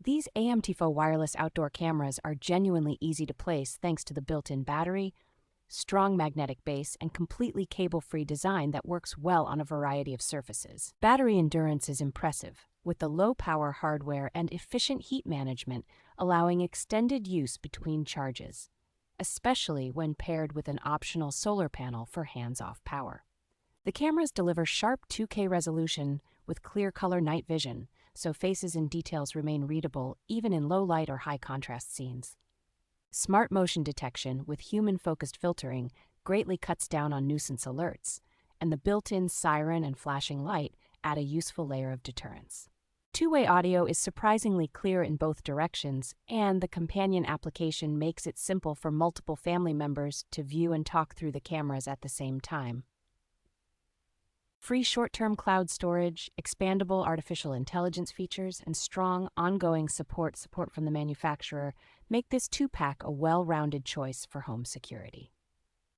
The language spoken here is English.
These AMTIFO wireless outdoor cameras are genuinely easy to place thanks to the built-in battery, strong magnetic base, and completely cable-free design that works well on a variety of surfaces. Battery endurance is impressive, with the low-power hardware and efficient heat management allowing extended use between charges, especially when paired with an optional solar panel for hands-off power. The cameras deliver sharp 2K resolution with clear color night vision, so faces and details remain readable even in low light or high contrast scenes. Smart motion detection with human-focused filtering greatly cuts down on nuisance alerts, and the built-in siren and flashing light add a useful layer of deterrence. Two-way audio is surprisingly clear in both directions, and the companion application makes it simple for multiple family members to view and talk through the cameras at the same time. Free short-term cloud storage, expandable artificial intelligence features, and strong, ongoing support from the manufacturer make this two-pack a well-rounded choice for home security.